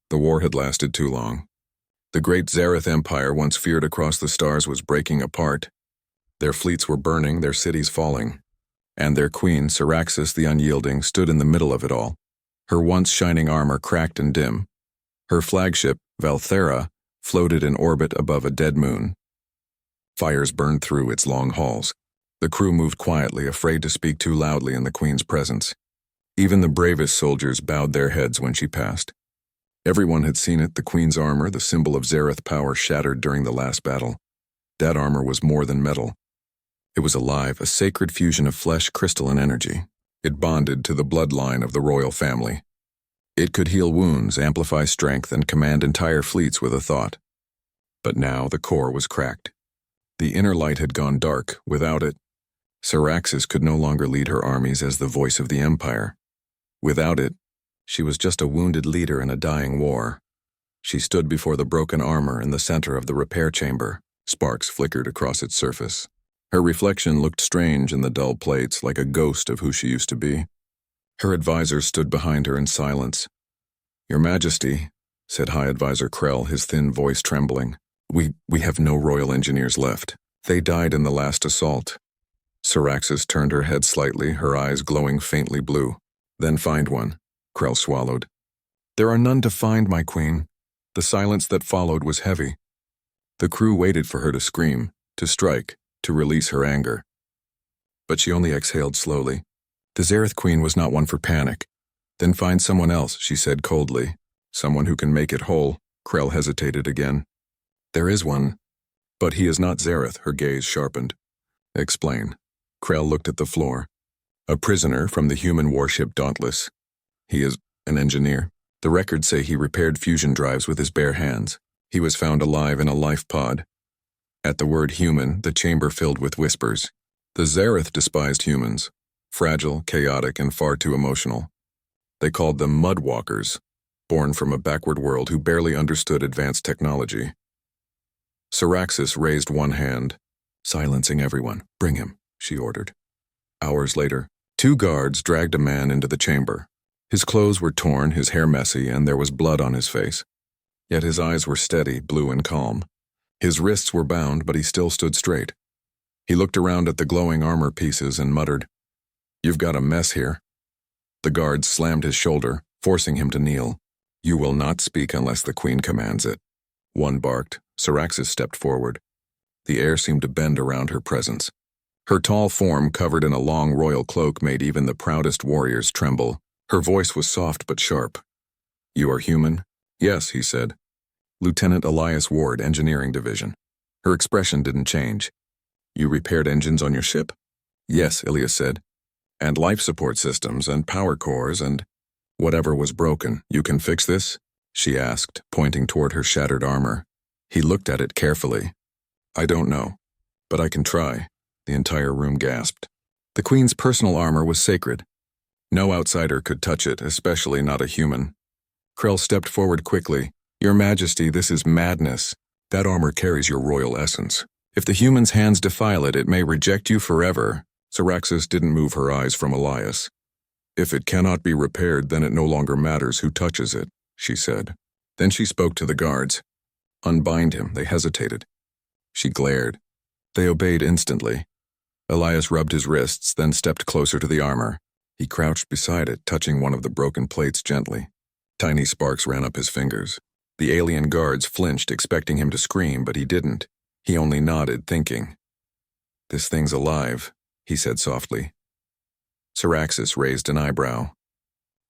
The war had lasted too long. The great Zareth Empire, once feared across the stars, was breaking apart. Their fleets were burning, their cities falling. And their queen, Syraxis the Unyielding, stood in the middle of it all. Her once shining armor cracked and dim. Her flagship, Valthera, floated in orbit above a dead moon. Fires burned through its long halls. The crew moved quietly, afraid to speak too loudly in the queen's presence. Even the bravest soldiers bowed their heads when she passed. Everyone had seen it, the queen's armor, the symbol of Zareth power, shattered during the last battle. That armor was more than metal. It was alive, a sacred fusion of flesh, crystal, and energy. It bonded to the bloodline of the royal family. It could heal wounds, amplify strength, and command entire fleets with a thought. But now the core was cracked. The inner light had gone dark. Without it, Syraxis could no longer lead her armies as the voice of the empire. Without it, she was just a wounded leader in a dying war. She stood before the broken armor in the center of the repair chamber. Sparks flickered across its surface. Her reflection looked strange in the dull plates, like a ghost of who she used to be. Her advisors stood behind her in silence. "Your Majesty," said High Advisor Krell, his thin voice trembling, we have no royal engineers left. They died in the last assault." Syraxis turned her head slightly, her eyes glowing faintly blue. "Then find one," Krell swallowed. "There are none to find, my queen." The silence that followed was heavy. The crew waited for her to scream, to strike, to release her anger. But she only exhaled slowly. The Zareth Queen was not one for panic. "Then find someone else," she said coldly. "Someone who can make it whole." Krell hesitated again. "There is one. But he is not Zareth," her gaze sharpened. "Explain." Krell looked at the floor. "A prisoner from the human warship Dauntless. He is an engineer. The records say he repaired fusion drives with his bare hands. He was found alive in a life pod." At the word human, the chamber filled with whispers. The Zareth despised humans. Fragile, chaotic, and far too emotional. They called them mudwalkers, born from a backward world who barely understood advanced technology. Syraxis raised one hand. "Silencing everyone. Bring him," she ordered. Hours later, 2 guards dragged a man into the chamber. His clothes were torn, his hair messy, and there was blood on his face. Yet his eyes were steady, blue, and calm. His wrists were bound, but he still stood straight. He looked around at the glowing armor pieces and muttered, "You've got a mess here." The guards slammed his shoulder, forcing him to kneel. "You will not speak unless the queen commands it." One barked. Syraxis stepped forward. The air seemed to bend around her presence. Her tall form, covered in a long royal cloak, made even the proudest warriors tremble. Her voice was soft but sharp. "You are human?" "Yes," he said. "Lieutenant Elias Ward, Engineering Division." Her expression didn't change. "You repaired engines on your ship?" "Yes," Elias said. "And life support systems and power cores and whatever was broken. You can fix this?" she asked, pointing toward her shattered armor. He looked at it carefully. "I don't know, but I can try." The entire room gasped. The queen's personal armor was sacred. No outsider could touch it, especially not a human. Krell stepped forward quickly. "Your Majesty, this is madness. That armor carries your royal essence. If the human's hands defile it, it may reject you forever." Syraxis didn't move her eyes from Elias. "If it cannot be repaired, then it no longer matters who touches it," she said. Then she spoke to the guards. "Unbind him." They hesitated. She glared. They obeyed instantly. Elias rubbed his wrists, then stepped closer to the armor. He crouched beside it, touching one of the broken plates gently. Tiny sparks ran up his fingers. The alien guards flinched, expecting him to scream, but he didn't. He only nodded, thinking. "This thing's alive," he said softly. Syraxis raised an eyebrow.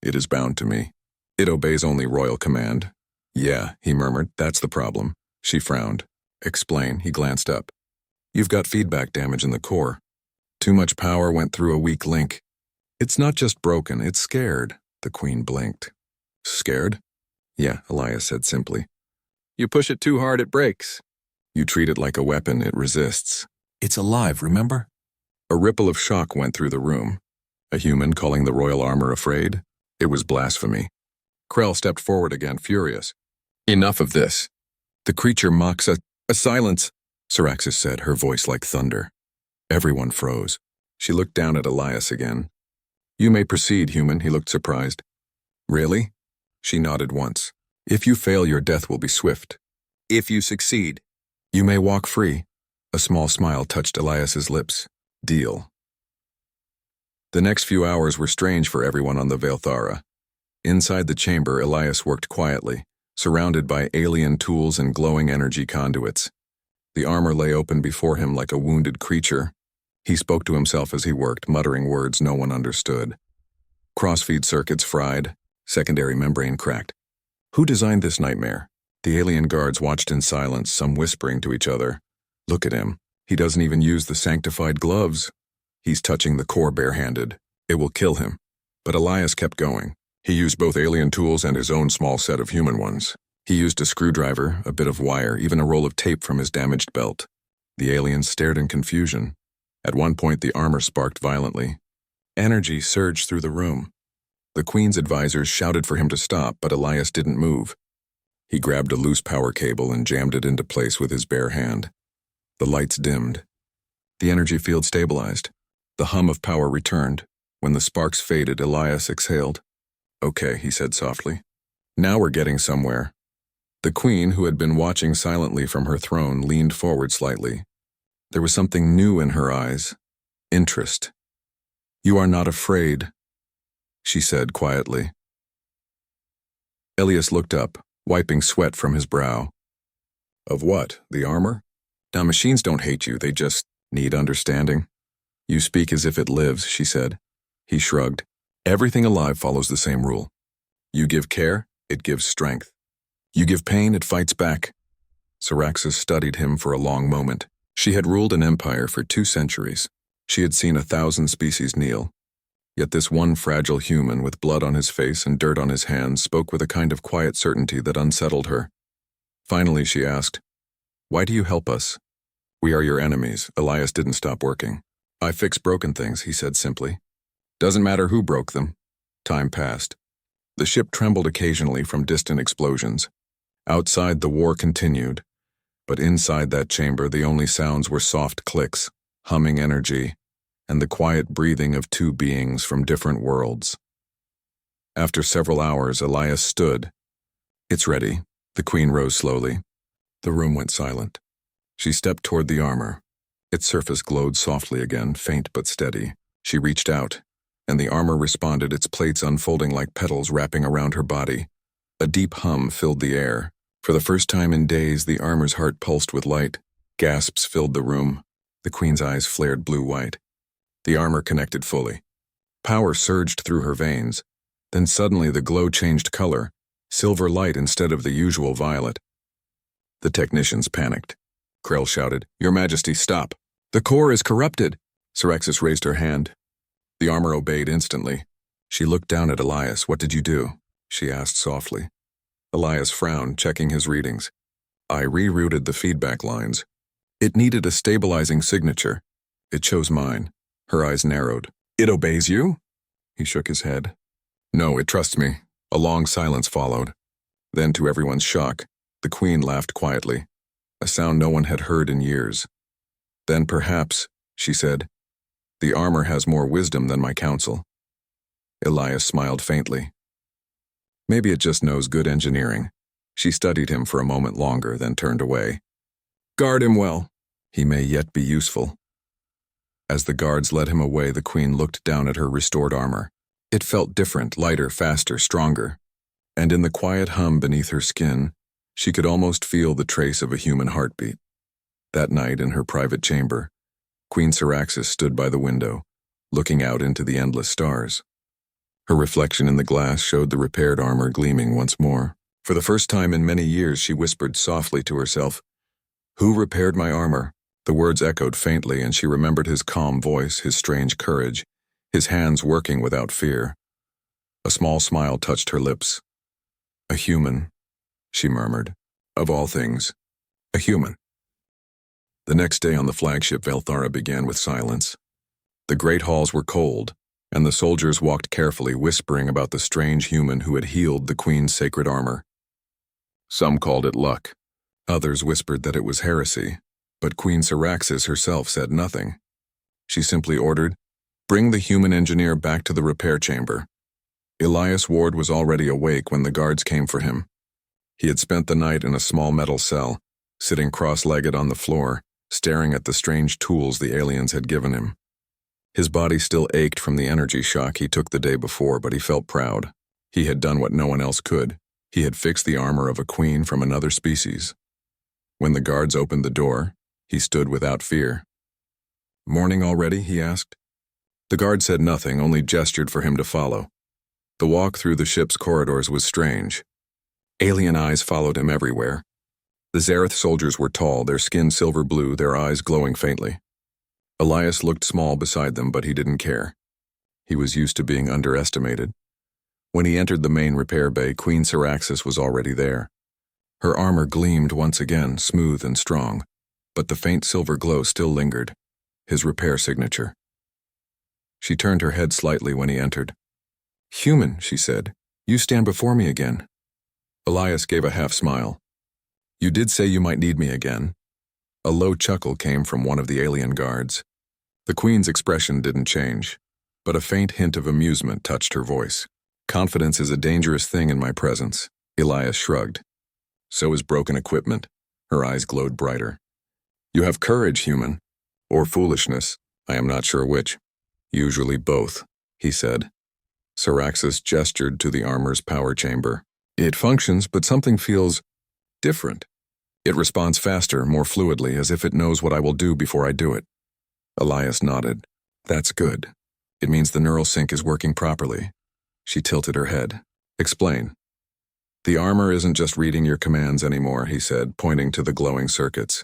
"It is bound to me. It obeys only royal command." "Yeah," he murmured, "that's the problem." She frowned. "Explain." He glanced up. "You've got feedback damage in the core. Too much power went through a weak link. It's not just broken, it's scared." The queen blinked. "Scared?" "Yeah," Elias said simply. "You push it too hard, it breaks. You treat it like a weapon, it resists. It's alive, remember?" A ripple of shock went through the room. A human calling the royal armor afraid? It was blasphemy. Krell stepped forward again, furious. "Enough of this. The creature mocks us." "A silence," Syraxis said, her voice like thunder. Everyone froze. She looked down at Elias again. "You may proceed, human." He looked surprised. "Really?" She nodded once. If you fail, your death will be swift. If you succeed, You may walk free. A small smile touched Elias's lips. Deal. The next few hours were strange for everyone on the Velthara. Inside the chamber, Elias worked quietly, surrounded by alien tools and glowing energy conduits. The armor lay open before him like a wounded creature. He spoke to himself as he worked, muttering words no one understood. Crossfeed circuits fried, secondary membrane cracked. Who designed this nightmare? The alien guards watched in silence, some whispering to each other. Look at him. He doesn't even use the sanctified gloves. He's touching the core barehanded. It will kill him. But Elias kept going. He used both alien tools and his own small set of human ones. He used a screwdriver, a bit of wire, even a roll of tape from his damaged belt. The aliens stared in confusion. At one point, the armor sparked violently. Energy surged through the room. The Queen's advisors shouted for him to stop, but Elias didn't move. He grabbed a loose power cable and jammed it into place with his bare hand. The lights dimmed. The energy field stabilized. The hum of power returned. When the sparks faded, Elias exhaled. Okay, he said softly. Now we're getting somewhere. The Queen, who had been watching silently from her throne, leaned forward slightly. There was something new in her eyes. Interest. You are not afraid, she said quietly. Elias looked up, wiping sweat from his brow. Of what? The armor? Now, machines don't hate you, they just need understanding. You speak as if it lives, she said. He shrugged. Everything alive follows the same rule. You give care, it gives strength. You give pain, it fights back. Syraxis studied him for a long moment. She had ruled an empire for 2 centuries. She had seen 1,000 species kneel. Yet this one fragile human with blood on his face and dirt on his hands spoke with a kind of quiet certainty that unsettled her. Finally, she asked, Why do you help us? We are your enemies. Elias didn't stop working. I fix broken things, he said simply. Doesn't matter who broke them. Time passed. The ship trembled occasionally from distant explosions. Outside, the war continued. But inside that chamber, the only sounds were soft clicks, humming energy, and the quiet breathing of 2 beings from different worlds. After several hours, Elias stood. It's ready. The Queen rose slowly. The room went silent. She stepped toward the armor. Its surface glowed softly again, faint but steady. She reached out, and the armor responded, its plates unfolding like petals wrapping around her body. A deep hum filled the air. For the first time in days, the armor's heart pulsed with light. Gasps filled the room. The Queen's eyes flared blue-white. The armor connected fully. Power surged through her veins. Then suddenly the glow changed color, silver light instead of the usual violet. The technicians panicked. Krell shouted, Your Majesty, stop. The core is corrupted. Syraxis raised her hand. The armor obeyed instantly. She looked down at Elias. What did you do? She asked softly. Elias frowned, checking his readings. I rerouted the feedback lines. It needed a stabilizing signature. It chose mine. Her eyes narrowed. It obeys you? He shook his head. No, it trusts me. A long silence followed. Then, to everyone's shock, the Queen laughed quietly, a sound no one had heard in years. Then perhaps, she said, the armor has more wisdom than my counsel. Elias smiled faintly. Maybe it just knows good engineering. She studied him for a moment longer, then turned away. Guard him well. He may yet be useful. As the guards led him away, the Queen looked down at her restored armor. It felt different, lighter, faster, stronger. And in the quiet hum beneath her skin, she could almost feel the trace of a human heartbeat. That night, in her private chamber, Queen Syraxis stood by the window, looking out into the endless stars. Her reflection in the glass showed the repaired armor gleaming once more. For the first time in many years, she whispered softly to herself, Who repaired my armor? The words echoed faintly, and she remembered his calm voice, his strange courage, his hands working without fear. A small smile touched her lips. A human, she murmured. Of all things, a human. The next day on the flagship Velthara began with silence. The great halls were cold, and the soldiers walked carefully, whispering about the strange human who had healed the Queen's sacred armor. Some called it luck. Others whispered that it was heresy, but Queen Syraxis herself said nothing. She simply ordered, Bring the human engineer back to the repair chamber. Elias Ward was already awake when the guards came for him. He had spent the night in a small metal cell, sitting cross-legged on the floor, staring at the strange tools the aliens had given him. His body still ached from the energy shock he took the day before, but he felt proud. He had done what no one else could. He had fixed the armor of a queen from another species. When the guards opened the door, he stood without fear. "Morning already?" he asked. The guard said nothing, only gestured for him to follow. The walk through the ship's corridors was strange. Alien eyes followed him everywhere. The Zareth soldiers were tall, their skin silver blue, their eyes glowing faintly. Elias looked small beside them, but he didn't care. He was used to being underestimated. When he entered the main repair bay, Queen Syraxis was already there. Her armor gleamed once again, smooth and strong, but the faint silver glow still lingered, his repair signature. She turned her head slightly when he entered. "Human," she said, "you stand before me again." Elias gave a half-smile. "You did say you might need me again." A low chuckle came from one of the alien guards. The Queen's expression didn't change, but a faint hint of amusement touched her voice. "Confidence is a dangerous thing in my presence." Elias shrugged. "So is broken equipment." Her eyes glowed brighter. "You have courage, human. Or foolishness, I am not sure which." "Usually both," he said. Syraxis gestured to the armor's power chamber. "It functions, but something feels different. It responds faster, more fluidly, as if it knows what I will do before I do it." Elias nodded. "That's good. It means the neural sync is working properly." She tilted her head. "Explain." "The armor isn't just reading your commands anymore," he said, pointing to the glowing circuits.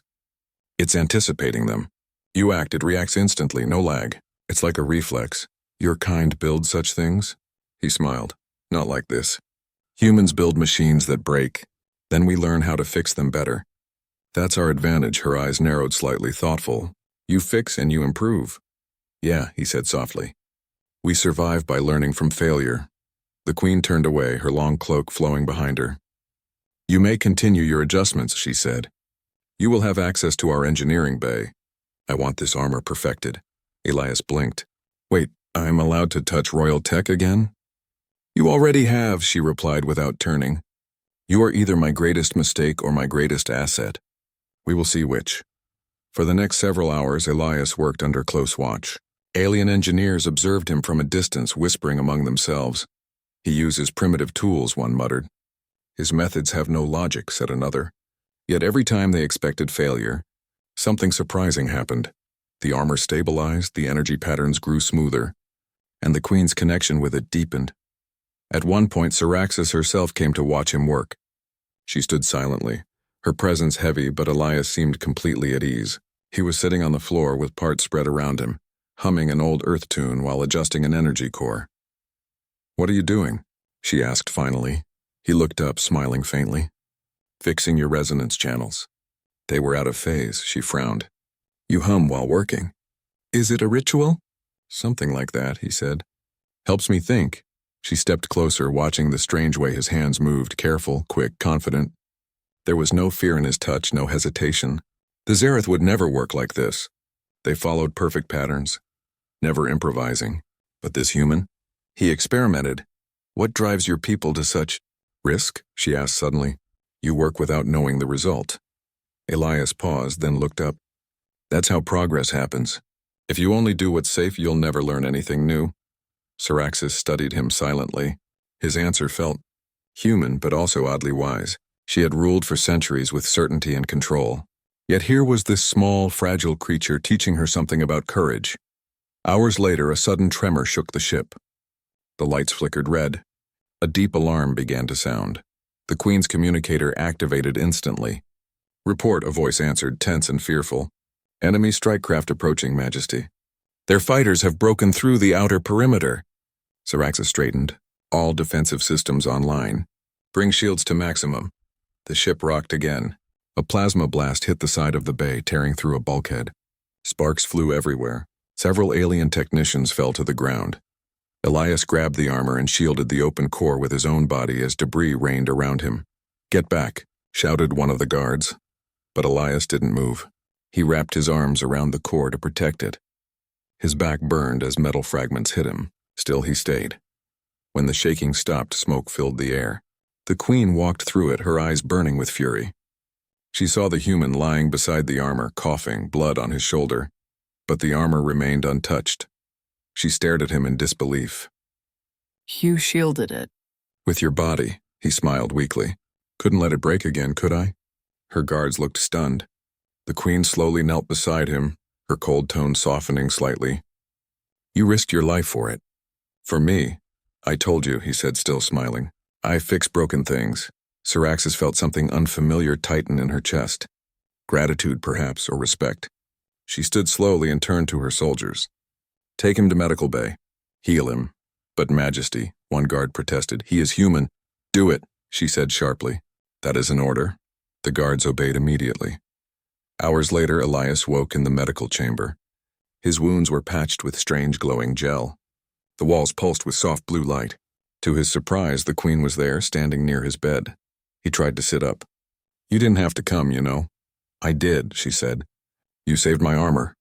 "It's anticipating them. You act, it reacts instantly, no lag. It's like a reflex. Your kind builds such things?" He smiled. "Not like this. Humans build machines that break. Then we learn how to fix them better. That's our advantage." Her eyes narrowed slightly, thoughtful. "You fix and you improve." "Yeah," he said softly. "We survive by learning from failure." The Queen turned away, her long cloak flowing behind her. "You may continue your adjustments," she said. "You will have access to our engineering bay. I want this armor perfected." Elias blinked. "Wait, I'm allowed to touch royal tech again?" "You already have," she replied without turning. "You are either my greatest mistake or my greatest asset. We will see which." For the next several hours, Elias worked under close watch. Alien engineers observed him from a distance, whispering among themselves. "He uses primitive tools," one muttered. "His methods have no logic," said another. Yet every time they expected failure, something surprising happened. The armor stabilized, the energy patterns grew smoother, and the Queen's connection with it deepened. At one point, Syraxis herself came to watch him work. She stood silently, her presence heavy, but Elias seemed completely at ease. He was sitting on the floor with parts spread around him, humming an old Earth tune while adjusting an energy core. "What are you doing?" she asked finally. He looked up, smiling faintly. "Fixing your resonance channels." They were out of phase, she frowned. "You hum while working." "Is it a ritual?" "Something like that," he said. "Helps me think." She stepped closer, watching the strange way his hands moved, careful, quick, confident. There was no fear in his touch, no hesitation. The Zareth would never work like this. They followed perfect patterns, never improvising. But this human? He experimented. "What drives your people to such risk?" she asked suddenly. "You work without knowing the result." Elias paused, then looked up. "That's how progress happens. If you only do what's safe, you'll never learn anything new." Syraxis studied him silently. His answer felt human, but also oddly wise. She had ruled for centuries with certainty and control. Yet here was this small, fragile creature teaching her something about courage. Hours later, a sudden tremor shook the ship. The lights flickered red. A deep alarm began to sound. The Queen's communicator activated instantly. "Report," a voice answered, tense and fearful. "Enemy strike craft approaching, Majesty. Their fighters have broken through the outer perimeter." Syraxis straightened. "All defensive systems online. Bring shields to maximum." The ship rocked again. A plasma blast hit the side of the bay, tearing through a bulkhead. Sparks flew everywhere. Several alien technicians fell to the ground. Elias grabbed the armor and shielded the open core with his own body as debris rained around him. "Get back," shouted one of the guards. But Elias didn't move. He wrapped his arms around the core to protect it. His back burned as metal fragments hit him. Still he stayed. When the shaking stopped, smoke filled the air. The queen walked through it, her eyes burning with fury. She saw the human lying beside the armor, coughing, blood on his shoulder, but the armor remained untouched. She stared at him in disbelief. You shielded it. With your body, he smiled weakly. Couldn't let it break again, could I? Her guards looked stunned. The queen slowly knelt beside him, her cold tone softening slightly. You risked your life for it. For me, I told you, he said, still smiling. I fix broken things. Syraxis felt something unfamiliar tighten in her chest. Gratitude, perhaps, or respect. She stood slowly and turned to her soldiers. Take him to medical bay. Heal him. But Majesty, one guard protested, he is human. Do it, she said sharply. That is an order. The guards obeyed immediately. Hours later, Elias woke in the medical chamber. His wounds were patched with strange glowing gel. The walls pulsed with soft blue light. To his surprise, the queen was there, standing near his bed. He tried to sit up. You didn't have to come, you know. I did, she said. You saved my armor.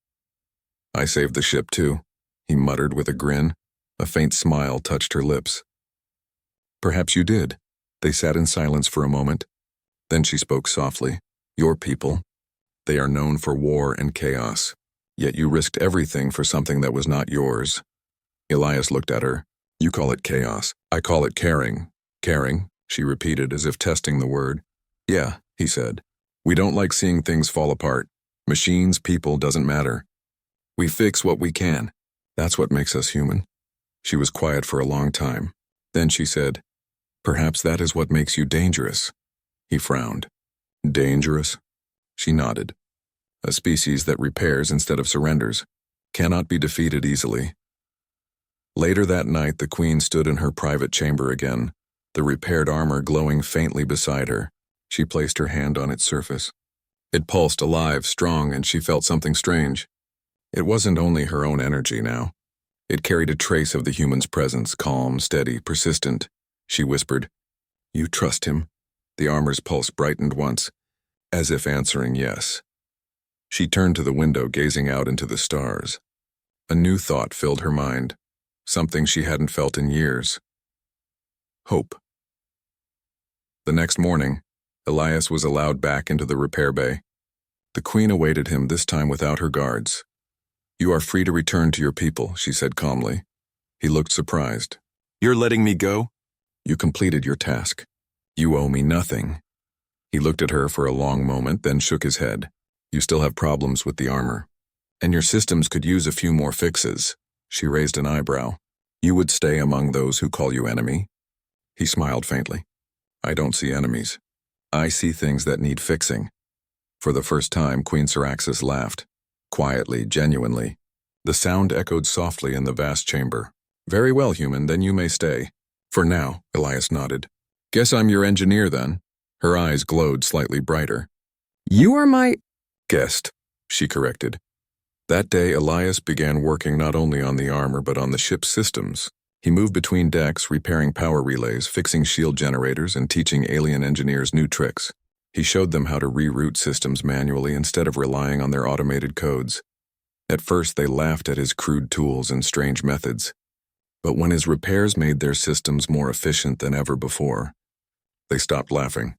I saved the ship, too, he muttered with a grin. A faint smile touched her lips. Perhaps you did. They sat in silence for a moment. Then she spoke softly. Your people. They are known for war and chaos. Yet you risked everything for something that was not yours. Elias looked at her. You call it chaos. I call it caring. Caring, she repeated as if testing the word. Yeah, he said. We don't like seeing things fall apart. Machines, people, doesn't matter. We fix what we can. That's what makes us human. She was quiet for a long time. Then she said, Perhaps that is what makes you dangerous. He frowned. Dangerous? She nodded. A species that repairs instead of surrenders, cannot be defeated easily. Later that night, the queen stood in her private chamber again, the repaired armor glowing faintly beside her. She placed her hand on its surface. It pulsed alive, strong, and she felt something strange. It wasn't only her own energy now. It carried a trace of the human's presence, calm, steady, persistent. She whispered, You trust him? The armor's pulse brightened once, as if answering yes. She turned to the window, gazing out into the stars. A new thought filled her mind, something she hadn't felt in years. Hope. The next morning, Elias was allowed back into the repair bay. The queen awaited him, this time without her guards. You are free to return to your people, she said calmly. He looked surprised. You're letting me go? You completed your task. You owe me nothing. He looked at her for a long moment, then shook his head. You still have problems with the armor. And your systems could use a few more fixes. She raised an eyebrow. You would stay among those who call you enemy? He smiled faintly. I don't see enemies. I see things that need fixing. For the first time, Queen Syraxis laughed. Quietly, genuinely. The sound echoed softly in the vast chamber. Very well, human, then you may stay. For now, Elias nodded. Guess I'm your engineer then. Her eyes glowed slightly brighter. You are my guest, she corrected. That day, Elias began working not only on the armor but on the ship's systems. He moved between decks, repairing power relays, fixing shield generators, and teaching alien engineers new tricks. He showed them how to reroute systems manually instead of relying on their automated codes. At first, they laughed at his crude tools and strange methods. But when his repairs made their systems more efficient than ever before, they stopped laughing.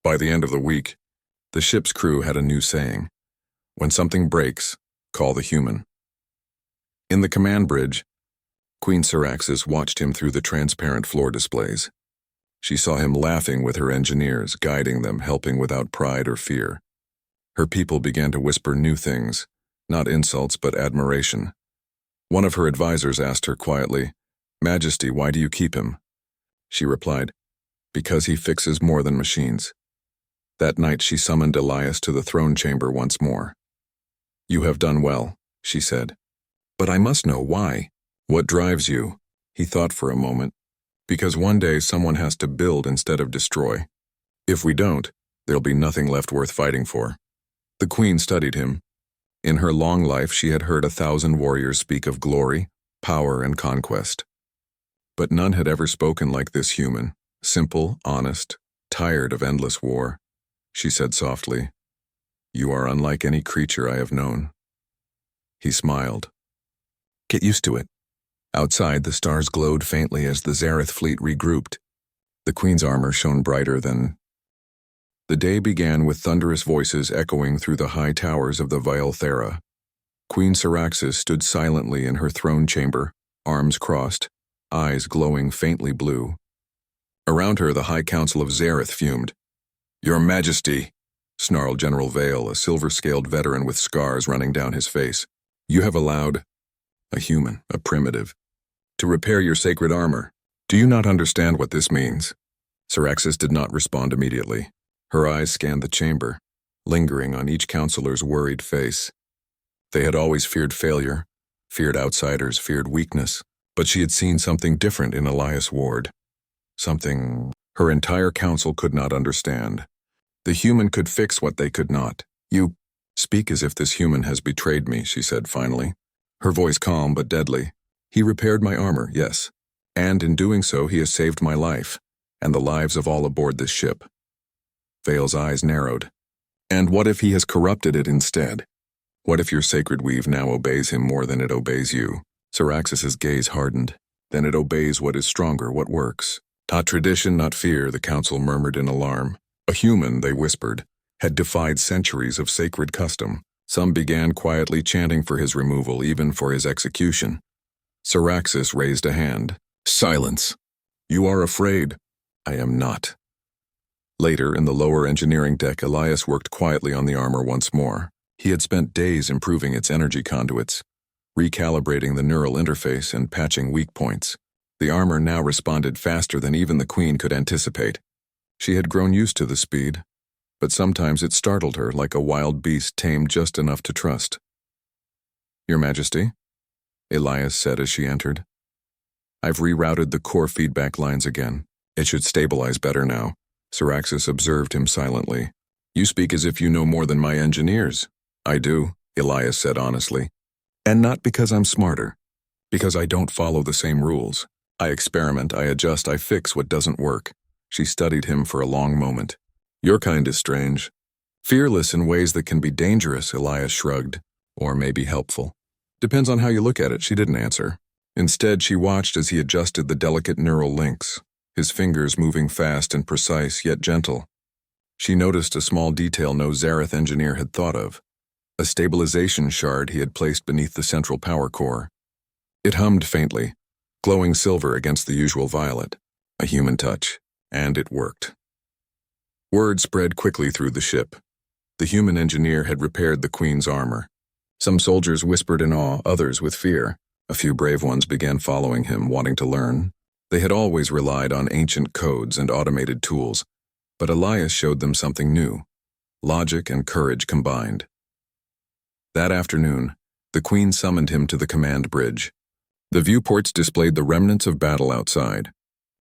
By the end of the week, the ship's crew had a new saying. When something breaks, call the human. In the command bridge, Queen Syraxis watched him through the transparent floor displays. She saw him laughing with her engineers, guiding them, helping without pride or fear. Her people began to whisper new things, not insults but admiration. One of her advisors asked her quietly, Majesty, why do you keep him? She replied, Because he fixes more than machines. That night she summoned Elias to the throne chamber once more. You have done well, she said. But I must know why. What drives you? He thought for a moment. Because one day someone has to build instead of destroy. If we don't, there'll be nothing left worth fighting for. The queen studied him. In her long life, she had heard 1,000 warriors speak of glory, power, and conquest. But none had ever spoken like this human, simple, honest, tired of endless war. She said softly, You are unlike any creature I have known. He smiled. Get used to it. Outside, the stars glowed faintly as the Zareth fleet regrouped. The queen's armor shone brighter than... The day began with thunderous voices echoing through the high towers of the vile Ther. Queen Syraxis stood silently in her throne chamber, arms crossed, eyes glowing faintly blue. Around her, the High Council of Zareth fumed. "Your Majesty," snarled General Vale, a silver-scaled veteran with scars running down his face. "You have allowed a human, a primitive, to repair your sacred armor. Do you not understand what this means?" Syraxis did not respond immediately. Her eyes scanned the chamber, lingering on each counselor's worried face. They had always feared failure, feared outsiders, feared weakness, but she had seen something different in Elias Ward. Something her entire council could not understand. The human could fix what they could not. "You speak as if this human has betrayed me," she said finally, her voice calm but deadly. "He repaired my armor, yes, and in doing so he has saved my life, and the lives of all aboard this ship." Vale's eyes narrowed. "And what if he has corrupted it instead? What if your sacred weave now obeys him more than it obeys you?" Syraxis's gaze hardened. "Then it obeys what is stronger, what works." "Not tradition, not fear," the council murmured in alarm. A human, they whispered, had defied centuries of sacred custom. Some began quietly chanting for his removal, even for his execution. Syraxis raised a hand. "Silence. You are afraid." "I am not." Later, in the lower engineering deck, Elias worked quietly on the armor once more. He had spent days improving its energy conduits, recalibrating the neural interface and patching weak points. The armor now responded faster than even the Queen could anticipate. She had grown used to the speed, but sometimes it startled her like a wild beast tamed just enough to trust. "Your Majesty," Elias said as she entered. "I've rerouted the core feedback lines again. It should stabilize better now." Syraxis observed him silently. "You speak as if you know more than my engineers." "I do," Elias said honestly. "And not because I'm smarter. Because I don't follow the same rules. I experiment, I adjust, I fix what doesn't work." She studied him for a long moment. "Your kind is strange. Fearless in ways that can be dangerous," Elias shrugged. "Or maybe helpful. Depends on how you look at it." She didn't answer. Instead, she watched as he adjusted the delicate neural links, his fingers moving fast and precise, yet gentle. She noticed a small detail no Zareth engineer had thought of, a stabilization shard he had placed beneath the central power core. It hummed faintly, glowing silver against the usual violet. A human touch, and it worked. Word spread quickly through the ship. The human engineer had repaired the Queen's armor. Some soldiers whispered in awe, others with fear. A few brave ones began following him, wanting to learn. They had always relied on ancient codes and automated tools, but Elias showed them something new, logic and courage combined. That afternoon, the Queen summoned him to the command bridge. The viewports displayed the remnants of battle outside.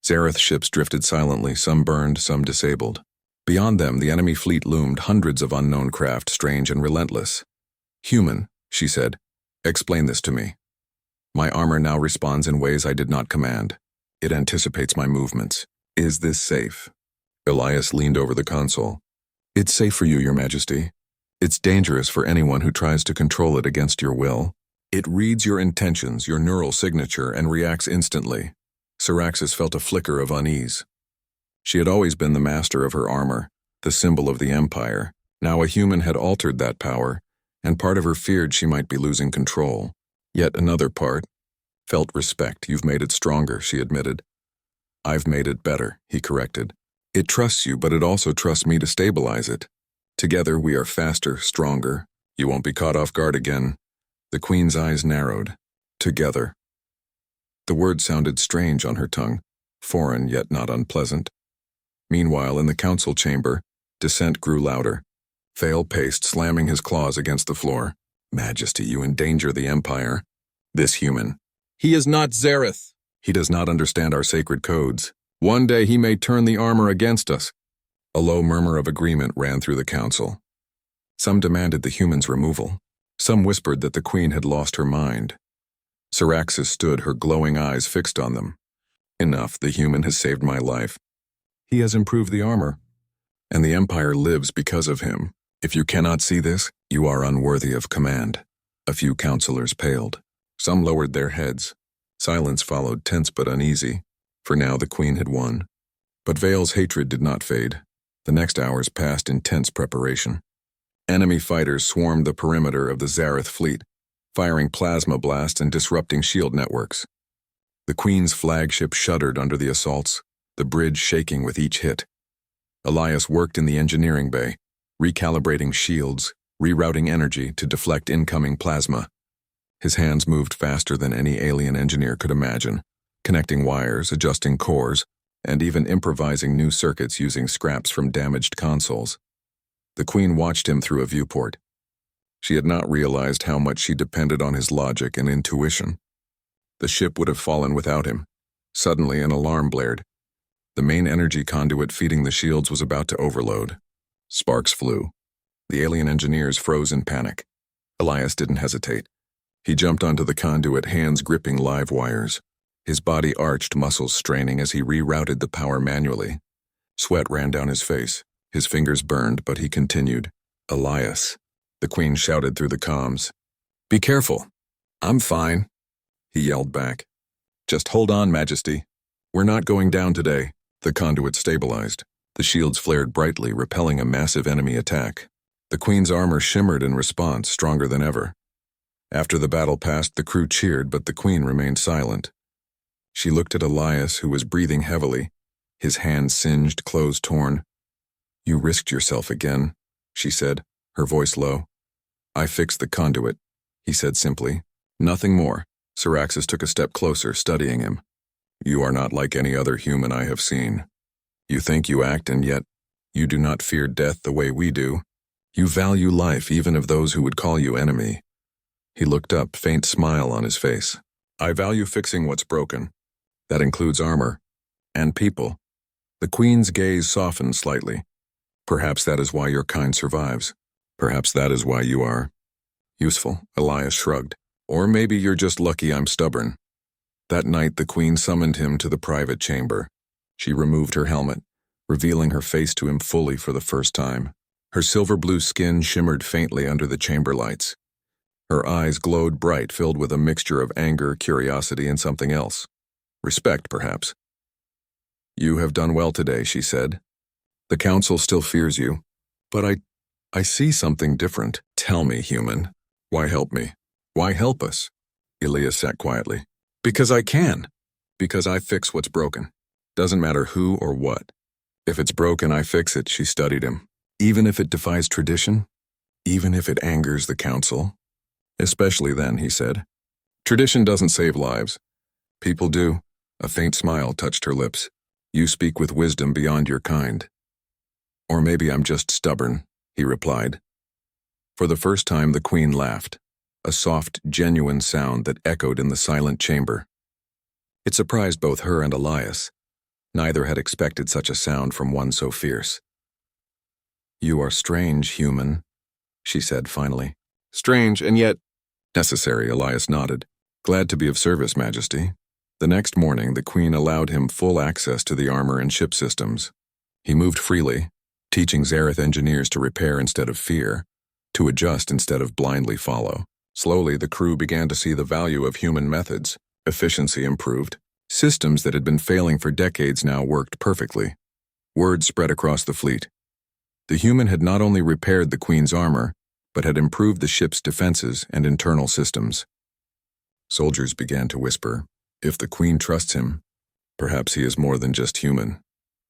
Zareth ships drifted silently, some burned, some disabled. Beyond them, the enemy fleet loomed, hundreds of unknown craft, strange and relentless. "Human," she said, "explain this to me. My armor now responds in ways I did not command. It anticipates my movements. Is this safe?" Elias leaned over the console. "It's safe for you, Your Majesty. It's dangerous for anyone who tries to control it against your will. It reads your intentions, your neural signature, and reacts instantly." Syraxis felt a flicker of unease. She had always been the master of her armor, the symbol of the Empire. Now a human had altered that power, and part of her feared she might be losing control. Yet another part felt respect. "You've made it stronger," she admitted. "I've made it better," he corrected. "It trusts you, but it also trusts me to stabilize it. Together we are faster, stronger. You won't be caught off guard again." The Queen's eyes narrowed. Together. The word sounded strange on her tongue, foreign yet not unpleasant. Meanwhile, in the council chamber, dissent grew louder. Vale paced, slamming his claws against the floor. "Majesty, you endanger the Empire. This human. He is not Zareth. He does not understand our sacred codes. One day he may turn the armor against us." A low murmur of agreement ran through the council. Some demanded the human's removal. Some whispered that the Queen had lost her mind. Syraxis stood, her glowing eyes fixed on them. "Enough, the human has saved my life. He has improved the armor, and the Empire lives because of him. If you cannot see this, you are unworthy of command." A few counselors paled. Some lowered their heads. Silence followed, tense but uneasy. For now the Queen had won. But Vale's hatred did not fade. The next hours passed in tense preparation. Enemy fighters swarmed the perimeter of the Zareth fleet, firing plasma blasts and disrupting shield networks. The Queen's flagship shuddered under the assaults, the bridge shaking with each hit. Elias worked in the engineering bay, recalibrating shields, rerouting energy to deflect incoming plasma. His hands moved faster than any alien engineer could imagine, connecting wires, adjusting cores, and even improvising new circuits using scraps from damaged consoles. The Queen watched him through a viewport. She had not realized how much she depended on his logic and intuition. The ship would have fallen without him. Suddenly, an alarm blared. The main energy conduit feeding the shields was about to overload. Sparks flew. The alien engineers froze in panic. Elias didn't hesitate. He jumped onto the conduit, hands gripping live wires. His body arched, muscles straining as he rerouted the power manually. Sweat ran down his face. His fingers burned, but he continued. "Elias," the Queen shouted through the comms. "Be careful." "I'm fine," he yelled back. "Just hold on, Majesty. We're not going down today." The conduit stabilized. The shields flared brightly, repelling a massive enemy attack. The Queen's armor shimmered in response, stronger than ever. After the battle passed, the crew cheered, but the Queen remained silent. She looked at Elias, who was breathing heavily, his hands singed, clothes torn. "You risked yourself again," she said, her voice low. "I fixed the conduit," he said simply. "Nothing more." Syraxis took a step closer, studying him. "You are not like any other human I have seen. You think you act, and yet you do not fear death the way we do. You value life, even of those who would call you enemy." He looked up, faint smile on his face. "I value fixing what's broken. That includes armor. And people." The Queen's gaze softened slightly. "Perhaps that is why your kind survives. Perhaps that is why you are useful," Elias shrugged. "Or maybe you're just lucky I'm stubborn." That night, the Queen summoned him to the private chamber. She removed her helmet, revealing her face to him fully for the first time. Her silver-blue skin shimmered faintly under the chamber lights. Her eyes glowed bright, filled with a mixture of anger, curiosity, and something else. Respect, perhaps. "You have done well today," she said. "The Council still fears you, but I see something different. Tell me, human. Why help me? Why help us?" Elias sat quietly. "Because I can. Because I fix what's broken. Doesn't matter who or what. If it's broken, I fix it," she studied him. "Even if it defies tradition? Even if it angers the Council?" "Especially then," he said. "Tradition doesn't save lives. People do." A faint smile touched her lips. "You speak with wisdom beyond your kind." "Or maybe I'm just stubborn," he replied. For the first time, the Queen laughed, a soft, genuine sound that echoed in the silent chamber. It surprised both her and Elias. Neither had expected such a sound from one so fierce. "You are strange, human," she said finally. "Strange, and yet necessary," Elias nodded. "Glad to be of service, Majesty." The next morning, the Queen allowed him full access to the armor and ship systems. He moved freely, teaching Zareth engineers to repair instead of fear, to adjust instead of blindly follow. Slowly, the crew began to see the value of human methods. Efficiency improved. Systems that had been failing for decades now worked perfectly. Word spread across the fleet. The human had not only repaired the Queen's armor, but had improved the ship's defenses and internal systems. Soldiers began to whisper, "If the Queen trusts him, perhaps he is more than just human."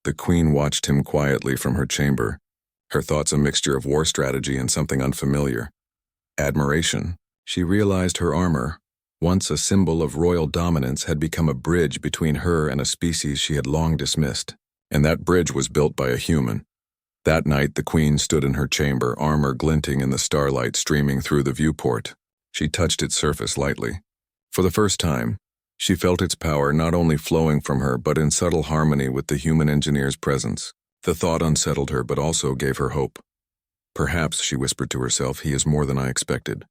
The Queen watched him quietly from her chamber, her thoughts a mixture of war strategy and something unfamiliar. Admiration. She realized her armor, once a symbol of royal dominance, had become a bridge between her and a species she had long dismissed. And that bridge was built by a human. That night, the Queen stood in her chamber, armor glinting in the starlight streaming through the viewport. She touched its surface lightly. For the first time, she felt its power not only flowing from her but in subtle harmony with the human engineer's presence. The thought unsettled her but also gave her hope. "Perhaps," she whispered to herself, "he is more than I expected."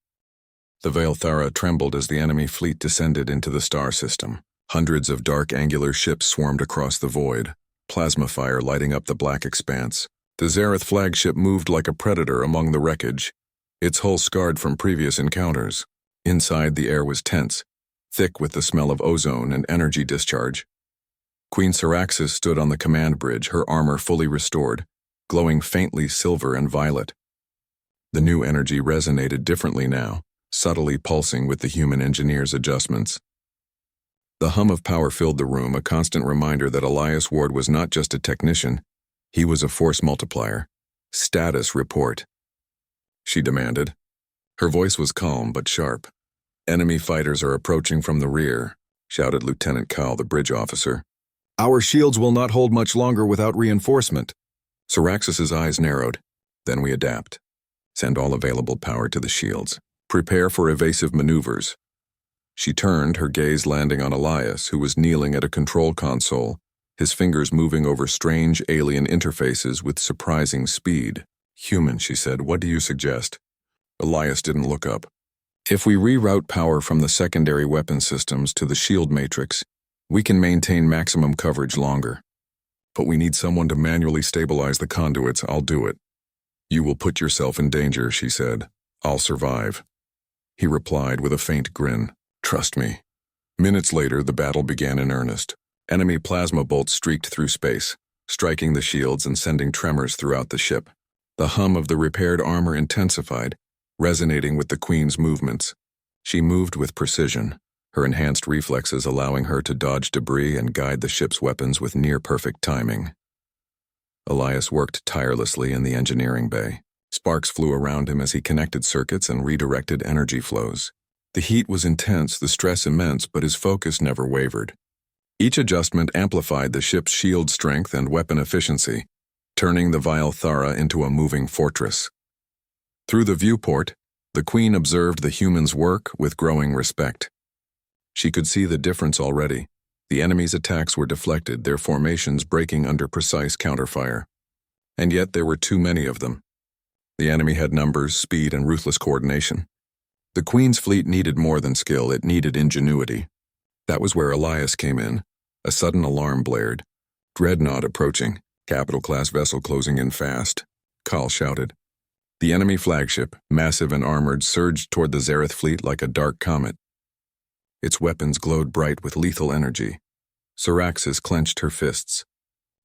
The Vale Thara trembled as the enemy fleet descended into the star system. Hundreds of dark angular ships swarmed across the void, plasma fire lighting up the black expanse. The Zareth flagship moved like a predator among the wreckage, its hull scarred from previous encounters. Inside, the air was tense, thick with the smell of ozone and energy discharge. Queen Syraxis stood on the command bridge, her armor fully restored, glowing faintly silver and violet. The new energy resonated differently now, subtly pulsing with the human engineer's adjustments. The hum of power filled the room, a constant reminder that Elias Ward was not just a technician, he was a force multiplier. Status report, she demanded. Her voice was calm but sharp. Enemy fighters are approaching from the rear, shouted Lieutenant Kyle, the bridge officer. Our shields will not hold much longer without reinforcement. Syraxis's eyes narrowed. Then we adapt. Send all available power to the shields. Prepare for evasive maneuvers. She turned, her gaze landing on Elias, who was kneeling at a control console, his fingers moving over strange alien interfaces with surprising speed. Human, she said, what do you suggest? Elias didn't look up. If we reroute power from the secondary weapon systems to the shield matrix, we can maintain maximum coverage longer. But we need someone to manually stabilize the conduits. I'll do it. You will put yourself in danger, she said. I'll survive. He replied with a faint grin. Trust me. Minutes later, the battle began in earnest. Enemy plasma bolts streaked through space, striking the shields and sending tremors throughout the ship. The hum of the repaired armor intensified, resonating with the Queen's movements. She moved with precision, her enhanced reflexes allowing her to dodge debris and guide the ship's weapons with near-perfect timing. Elias worked tirelessly in the engineering bay. Sparks flew around him as he connected circuits and redirected energy flows. The heat was intense, the stress immense, but his focus never wavered. Each adjustment amplified the ship's shield strength and weapon efficiency, turning the vile Thera into a moving fortress. Through the viewport, the Queen observed the humans' work with growing respect. She could see the difference already. The enemy's attacks were deflected, their formations breaking under precise counterfire. And yet there were too many of them. The enemy had numbers, speed, and ruthless coordination. The Queen's fleet needed more than skill, it needed ingenuity. That was where Elias came in. A sudden alarm blared. Dreadnought approaching, capital-class vessel closing in fast. Kyle shouted. The enemy flagship, massive and armored, surged toward the Zareth fleet like a dark comet. Its weapons glowed bright with lethal energy. Syraxis clenched her fists.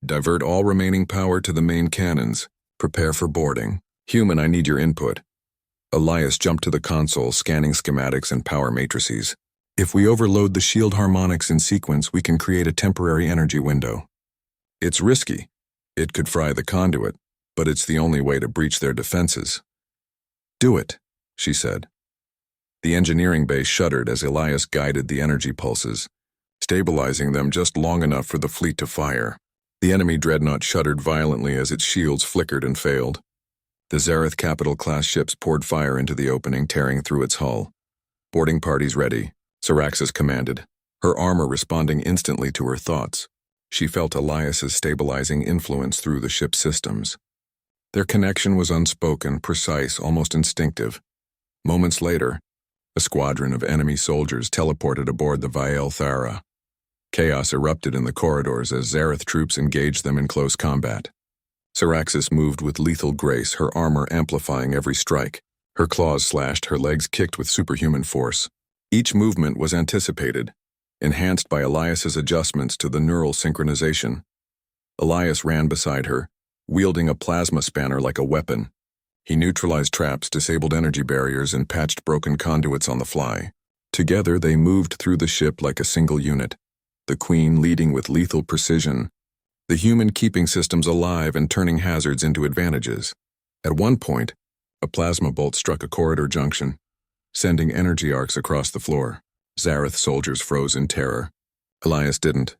Divert all remaining power to the main cannons. Prepare for boarding. Human, I need your input. Elias jumped to the console, scanning schematics and power matrices. If we overload the shield harmonics in sequence, we can create a temporary energy window. It's risky. It could fry the conduit, but it's the only way to breach their defenses. Do it, she said. The engineering bay shuddered as Elias guided the energy pulses, stabilizing them just long enough for the fleet to fire. The enemy dreadnought shuddered violently as its shields flickered and failed. The Zareth capital-class ships poured fire into the opening, tearing through its hull. Boarding parties ready, Syraxis commanded, her armor responding instantly to her thoughts. She felt Elias's stabilizing influence through the ship's systems. Their connection was unspoken, precise, almost instinctive. Moments later, a squadron of enemy soldiers teleported aboard the Vael Thera. Chaos erupted in the corridors as Zareth troops engaged them in close combat. Syraxis moved with lethal grace, her armor amplifying every strike. Her claws slashed, her legs kicked with superhuman force. Each movement was anticipated, enhanced by Elias's adjustments to the neural synchronization. Elias ran beside her, wielding a plasma spanner like a weapon. He neutralized traps, disabled energy barriers, and patched broken conduits on the fly. Together, they moved through the ship like a single unit, the Queen leading with lethal precision, the human keeping systems alive and turning hazards into advantages. At one point, a plasma bolt struck a corridor junction, sending energy arcs across the floor. Zareth soldiers froze in terror. Elias didn't.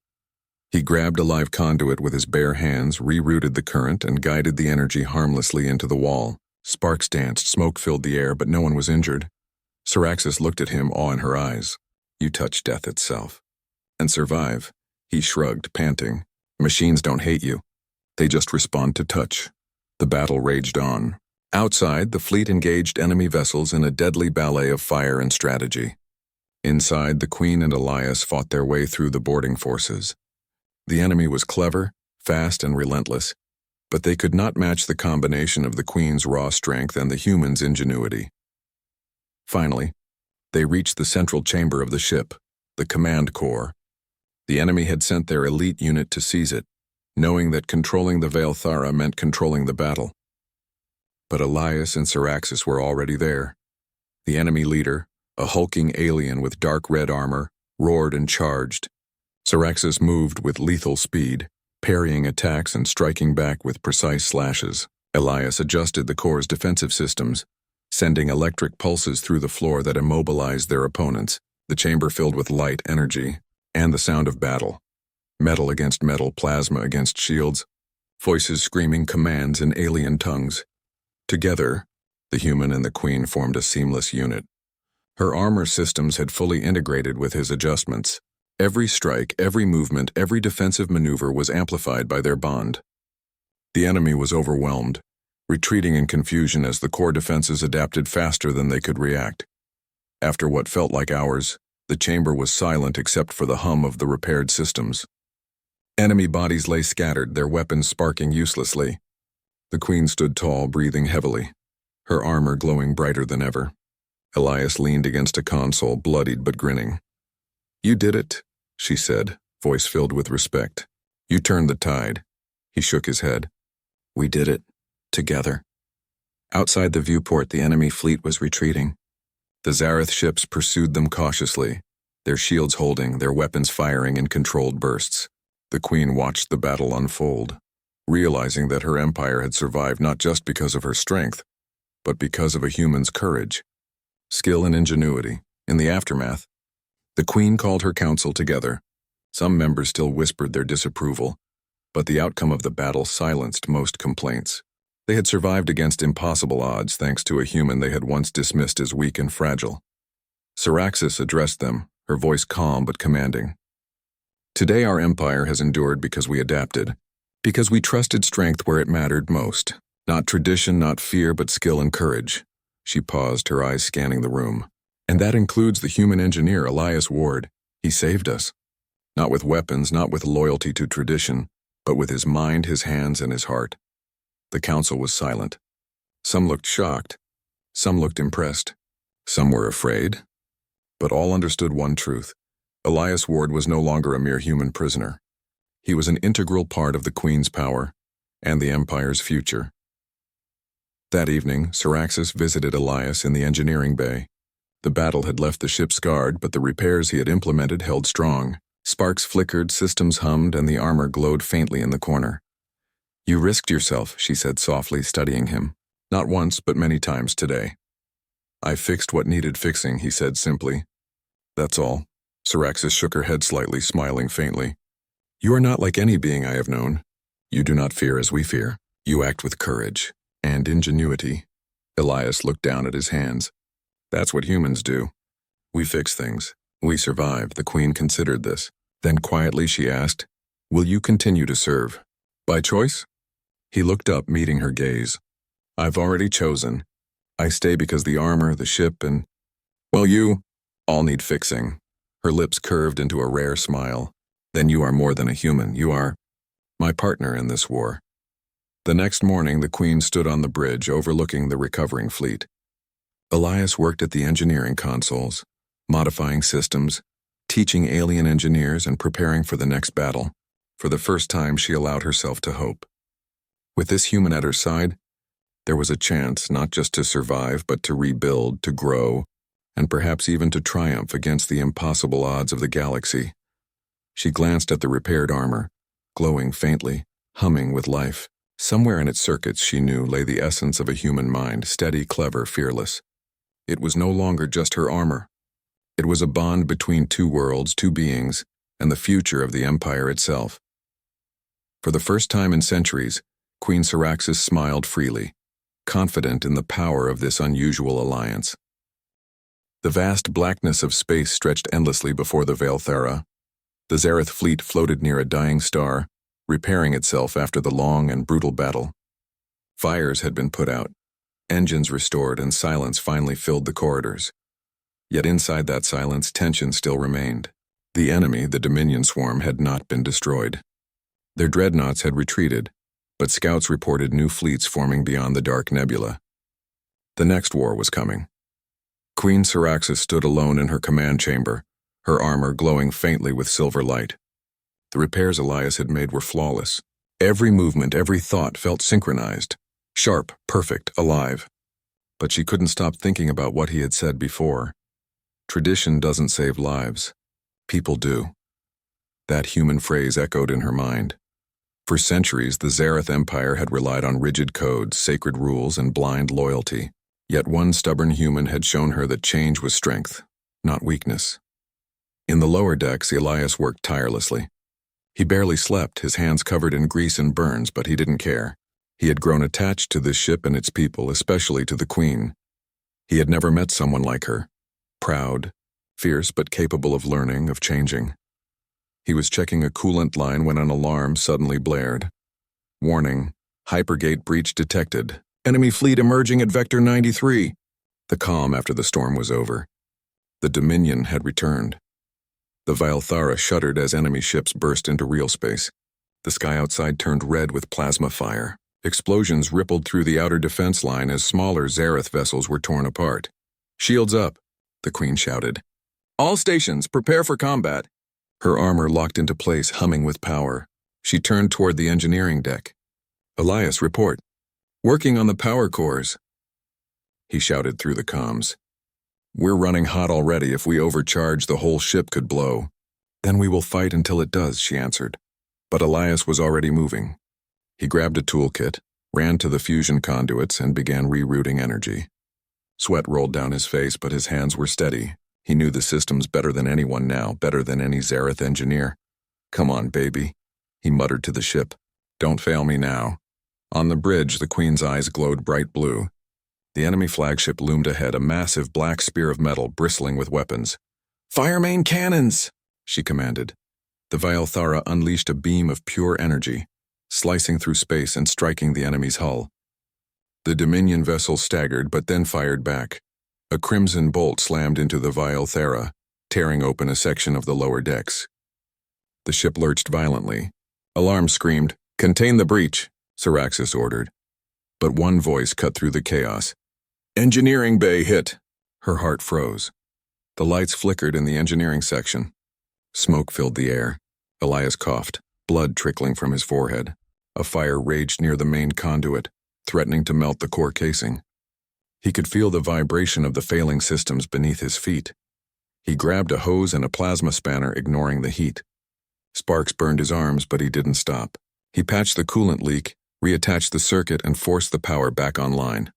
He grabbed a live conduit with his bare hands, rerouted the current, and guided the energy harmlessly into the wall. Sparks danced, smoke filled the air, but no one was injured. Syraxis looked at him, awe in her eyes. You touch death itself. And survive. He shrugged, panting. Machines don't hate you. They just respond to touch. The battle raged on. Outside, the fleet engaged enemy vessels in a deadly ballet of fire and strategy. Inside, the Queen and Elias fought their way through the boarding forces. The enemy was clever, fast, and relentless, but they could not match the combination of the Queen's raw strength and the humans' ingenuity. Finally, they reached the central chamber of the ship, the command core. The enemy had sent their elite unit to seize it, knowing that controlling the Ther meant controlling the battle. But Elias and Syraxis were already there. The enemy leader, a hulking alien with dark red armor, roared and charged. Syraxis moved with lethal speed, parrying attacks and striking back with precise slashes. Elias adjusted the core's defensive systems, sending electric pulses through the floor that immobilized their opponents, the chamber filled with light, energy, and the sound of battle. Metal against metal, plasma against shields, voices screaming commands in alien tongues. Together, the human and the queen formed a seamless unit. Her armor systems had fully integrated with his adjustments. Every strike, every movement, every defensive maneuver was amplified by their bond. The enemy was overwhelmed, retreating in confusion as the core defenses adapted faster than they could react. After what felt like hours, the chamber was silent except for the hum of the repaired systems. Enemy bodies lay scattered, their weapons sparking uselessly. The queen stood tall, breathing heavily, her armor glowing brighter than ever. Elias leaned against a console, bloodied but grinning. "You did it," she said, voice filled with respect. "You turned the tide." He shook his head. "We did it. Together." Outside the viewport, the enemy fleet was retreating. The Zareth ships pursued them cautiously, their shields holding, their weapons firing in controlled bursts. The queen watched the battle unfold, realizing that her empire had survived not just because of her strength, but because of a human's courage, skill and ingenuity. In the aftermath, the queen called her council together. Some members still whispered their disapproval, but the outcome of the battle silenced most complaints. They had survived against impossible odds thanks to a human they had once dismissed as weak and fragile. Syraxis addressed them, her voice calm but commanding. "Today our empire has endured because we adapted, because we trusted strength where it mattered most. Not tradition, not fear, but skill and courage." She paused, her eyes scanning the room. "And that includes the human engineer, Elias Ward. He saved us. Not with weapons, not with loyalty to tradition, but with his mind, his hands, and his heart." The council was silent. Some looked shocked. Some looked impressed. Some were afraid. But all understood one truth. Elias Ward was no longer a mere human prisoner. He was an integral part of the Queen's power and the Empire's future. That evening, Syraxis visited Elias in the engineering bay. The battle had left the ship scarred, but the repairs he had implemented held strong. Sparks flickered, systems hummed, and the armor glowed faintly in the corner. "You risked yourself," she said softly, studying him. "Not once, but many times today." "I fixed what needed fixing," he said simply. "That's all." Syraxis shook her head slightly, smiling faintly. "You are not like any being I have known. You do not fear as we fear. You act with courage and ingenuity." Elias looked down at his hands. "That's what humans do. We fix things. We survive." The queen considered this. Then quietly she asked, "Will you continue to serve? By choice?" He looked up, meeting her gaze. "I've already chosen. I stay because the armor, the ship, and, well, you all need fixing." Her lips curved into a rare smile. "Then you are more than a human. You are my partner in this war." The next morning, the queen stood on the bridge overlooking the recovering fleet. Elias worked at the engineering consoles, modifying systems, teaching alien engineers, and preparing for the next battle. For the first time, she allowed herself to hope. With this human at her side, there was a chance not just to survive, but to rebuild, to grow, and perhaps even to triumph against the impossible odds of the galaxy. She glanced at the repaired armor, glowing faintly, humming with life. Somewhere in its circuits, she knew, lay the essence of a human mind, steady, clever, fearless. It was no longer just her armor. It was a bond between two worlds, two beings, and the future of the Empire itself. For the first time in centuries, Queen Syraxis smiled freely, confident in the power of this unusual alliance. The vast blackness of space stretched endlessly before the Ther. The Zareth fleet floated near a dying star, repairing itself after the long and brutal battle. Fires had been put out, engines restored, and silence finally filled the corridors. Yet inside that silence, tension still remained. The enemy, the Dominion swarm, had not been destroyed. Their dreadnoughts had retreated, but scouts reported new fleets forming beyond the dark nebula. The next war was coming. Queen Syraxis stood alone in her command chamber, her armor glowing faintly with silver light. The repairs Elias had made were flawless. Every movement, every thought felt synchronized. Sharp, perfect, alive. But she couldn't stop thinking about what he had said before. Tradition doesn't save lives. People do. That human phrase echoed in her mind. For centuries, the Zareth Empire had relied on rigid codes, sacred rules, and blind loyalty. Yet one stubborn human had shown her that change was strength, not weakness. In the lower decks, Elias worked tirelessly. He barely slept, his hands covered in grease and burns, but he didn't care. He had grown attached to this ship and its people, especially to the Queen. He had never met someone like her. Proud, fierce, but capable of learning, of changing. He was checking a coolant line when an alarm suddenly blared. Warning, hypergate breach detected. Enemy fleet emerging at Vector 93. The calm after the storm was over. The Dominion had returned. The Vile shuddered as enemy ships burst into real space. The sky outside turned red with plasma fire. Explosions rippled through the outer defense line as smaller Zareth vessels were torn apart. "Shields up," the Queen shouted. "All stations, prepare for combat." Her armor locked into place, humming with power. She turned toward the engineering deck. "Elias, report. Working on the power cores." He shouted through the comms. "We're running hot already. If we overcharge, the whole ship could blow." "Then we will fight until it does," she answered. But Elias was already moving. He grabbed a toolkit, ran to the fusion conduits, and began rerouting energy. Sweat rolled down his face, but his hands were steady. He knew the systems better than anyone now, better than any Zareth engineer. "Come on, baby," he muttered to the ship. "Don't fail me now." On the bridge, the Queen's eyes glowed bright blue. The enemy flagship loomed ahead, a massive black spear of metal bristling with weapons. "Fire main cannons!" she commanded. The Vile unleashed a beam of pure energy, slicing through space and striking the enemy's hull. The Dominion vessel staggered but then fired back. A crimson bolt slammed into the Vile, tearing open a section of the lower decks. The ship lurched violently. Alarm screamed, "Contain the breach," Syraxis ordered. But one voice cut through the chaos. "Engineering bay hit." Her heart froze. The lights flickered in the engineering section. Smoke filled the air. Elias coughed, blood trickling from his forehead. A fire raged near the main conduit, threatening to melt the core casing. He could feel the vibration of the failing systems beneath his feet. He grabbed a hose and a plasma spanner, ignoring the heat. Sparks burned his arms, but he didn't stop. He patched the coolant leak, reattached the circuit, and forced the power back online.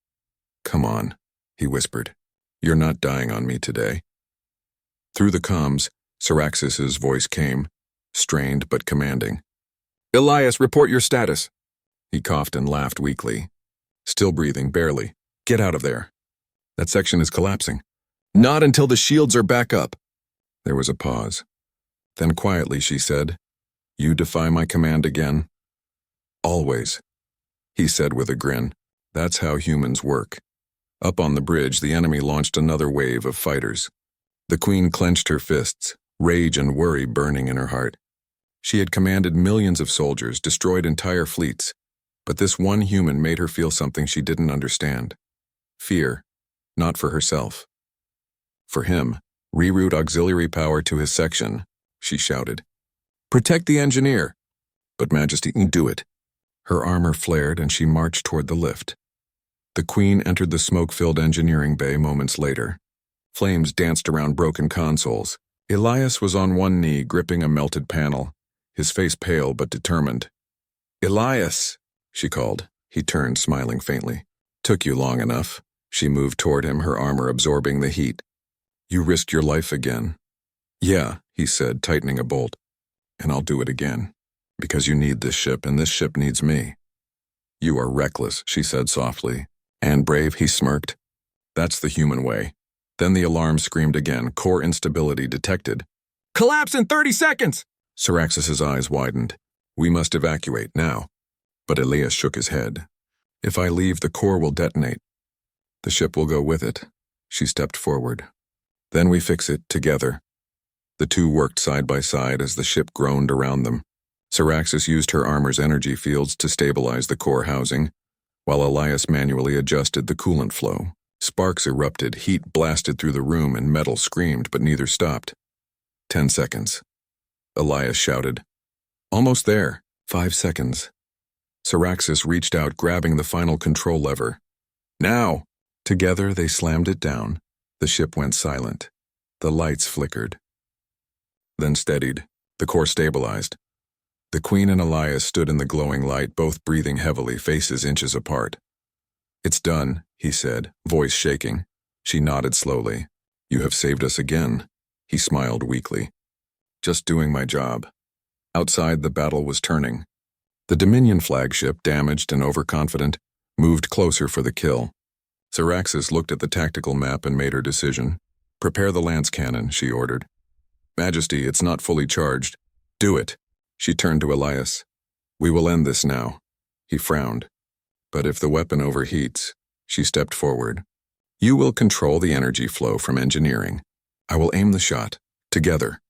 "Come on," he whispered. "You're not dying on me today." Through the comms, Syraxis's voice came, strained but commanding. "Elias, report your status." He coughed and laughed weakly. "Still breathing, barely. Get out of there. That section is collapsing." "Not until the shields are back up." There was a pause. Then quietly she said, "You defy my command again?" "Always," he said with a grin. "That's how humans work." Up on the bridge, the enemy launched another wave of fighters. The Queen clenched her fists, rage and worry burning in her heart. She had commanded millions of soldiers, destroyed entire fleets, but this one human made her feel something she didn't understand. Fear, not for herself. For him. "Reroute auxiliary power to his section," she shouted. "Protect the engineer." "But Majesty, do it." Her armor flared and she marched toward the lift. The Queen entered the smoke-filled engineering bay moments later. Flames danced around broken consoles. Elias was on one knee, gripping a melted panel, his face pale but determined. "Elias," she called. He turned, smiling faintly. "Took you long enough." She moved toward him, her armor absorbing the heat. "You risked your life again." "Yeah," he said, tightening a bolt. "And I'll do it again. Because you need this ship, and this ship needs me." "You are reckless," she said softly. "And brave," he smirked. "That's the human way." Then the alarm screamed again, core instability detected. "Collapse in 30 seconds!" Syraxis's eyes widened. "We must evacuate, now." But Elias shook his head. "If I leave, the core will detonate. The ship will go with it." She stepped forward. "Then we fix it, together." The two worked side by side as the ship groaned around them. Syraxis used her armor's energy fields to stabilize the core housing, while Elias manually adjusted the coolant flow. Sparks erupted, heat blasted through the room, and metal screamed, but neither stopped. 10 seconds. Elias shouted, Almost there. 5 seconds. Syraxis reached out, grabbing the final control lever. Now! Together, they slammed it down. The ship went silent. The lights flickered. Then steadied. The core stabilized. The Queen and Elias stood in the glowing light, both breathing heavily, faces inches apart. "It's done," he said, voice shaking. She nodded slowly. "You have saved us again." He smiled weakly. "Just doing my job." Outside, the battle was turning. The Dominion flagship, damaged and overconfident, moved closer for the kill. Syraxis looked at the tactical map and made her decision. "Prepare the lance cannon," she ordered. "Majesty, it's not fully charged." "Do it." She turned to Elias. "We will end this now." He frowned. "But if the weapon overheats," she stepped forward. "You will control the energy flow from engineering. I will aim the shot. Together."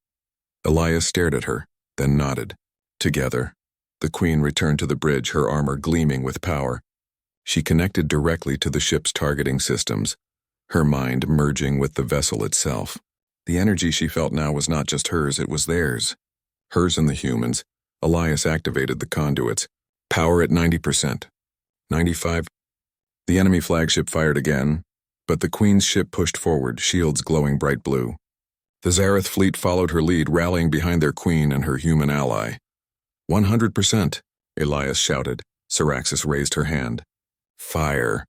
Elias stared at her, then nodded. Together. The Queen returned to the bridge, her armor gleaming with power. She connected directly to the ship's targeting systems, her mind merging with the vessel itself. The energy she felt now was not just hers, it was theirs. Hers and the humans. Elias activated the conduits. Power at 90%. 95. The enemy flagship fired again, but the Queen's ship pushed forward, shields glowing bright blue. The Zareth fleet followed her lead, rallying behind their Queen and her human ally. 100%, Elias shouted. Syraxis raised her hand. Fire.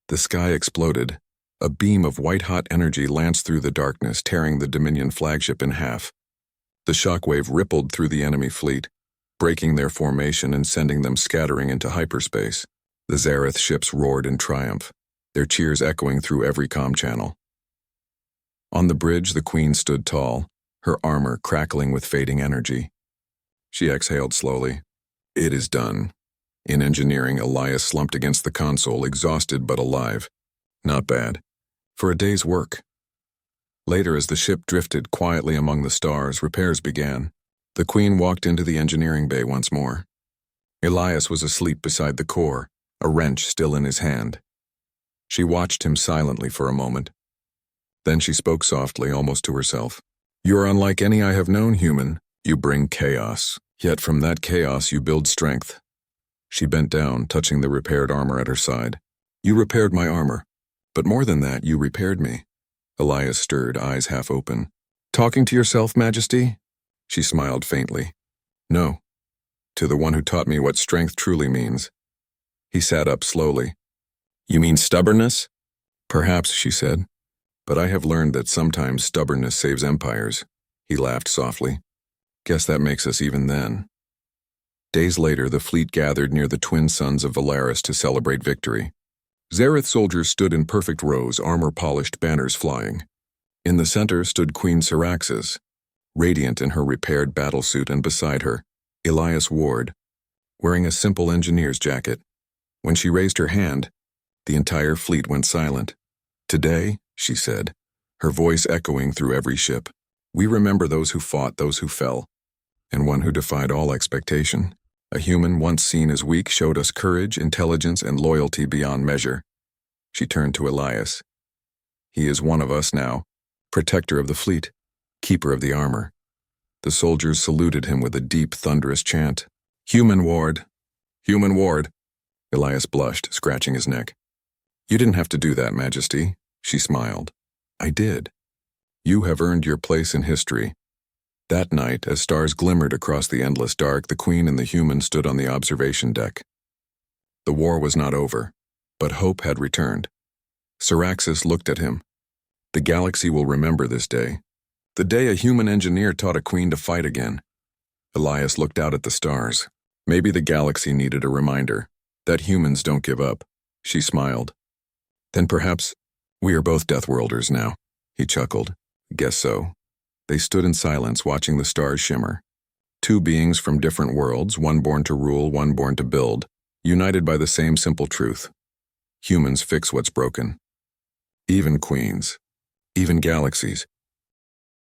The sky exploded. A beam of white-hot energy lanced through the darkness, tearing the Dominion flagship in half. The shockwave rippled through the enemy fleet, breaking their formation and sending them scattering into hyperspace. The Zareth ships roared in triumph, their cheers echoing through every comm channel. On the bridge, the Queen stood tall, her armor crackling with fading energy. She exhaled slowly. It is done. In engineering, Elias slumped against the console, exhausted but alive. Not bad. For a day's work. Later, as the ship drifted quietly among the stars, repairs began. The Queen walked into the engineering bay once more. Elias was asleep beside the core, a wrench still in his hand. She watched him silently for a moment. Then she spoke softly, almost to herself. You are unlike any I have known, human. You bring chaos. Yet from that chaos you build strength. She bent down, touching the repaired armor at her side. You repaired my armor. But more than that, you repaired me. Elias stirred, eyes half open. Talking to yourself, Majesty? She smiled faintly. No. To the one who taught me what strength truly means. He sat up slowly. You mean stubbornness? Perhaps, she said. But I have learned that sometimes stubbornness saves empires. He laughed softly. Guess that makes us even then. Days later, the fleet gathered near the twin suns of Valaris to celebrate victory. Zareth soldiers stood in perfect rows, armor-polished banners flying. In the center stood Queen Syraxis, radiant in her repaired battlesuit, and beside her, Elias Ward, wearing a simple engineer's jacket. When she raised her hand, the entire fleet went silent. Today, she said, her voice echoing through every ship, we remember those who fought, those who fell, and one who defied all expectation. A human once seen as weak showed us courage, intelligence, and loyalty beyond measure. She turned to Elias. He is one of us now, protector of the fleet, keeper of the armor. The soldiers saluted him with a deep, thunderous chant. Human Ward! Human Ward! Elias blushed, scratching his neck. You didn't have to do that, Majesty, she smiled. I did. You have earned your place in history. That night, as stars glimmered across the endless dark, the Queen and the human stood on the observation deck. The war was not over, but hope had returned. Syraxis looked at him. The galaxy will remember this day. The day a human engineer taught a queen to fight again. Elias looked out at the stars. Maybe the galaxy needed a reminder that humans don't give up. She smiled. Then perhaps we are both Deathworlders now. He chuckled. Guess so. They stood in silence, watching the stars shimmer. Two beings from different worlds, one born to rule, one born to build, united by the same simple truth. Humans fix what's broken. Even queens. Even galaxies.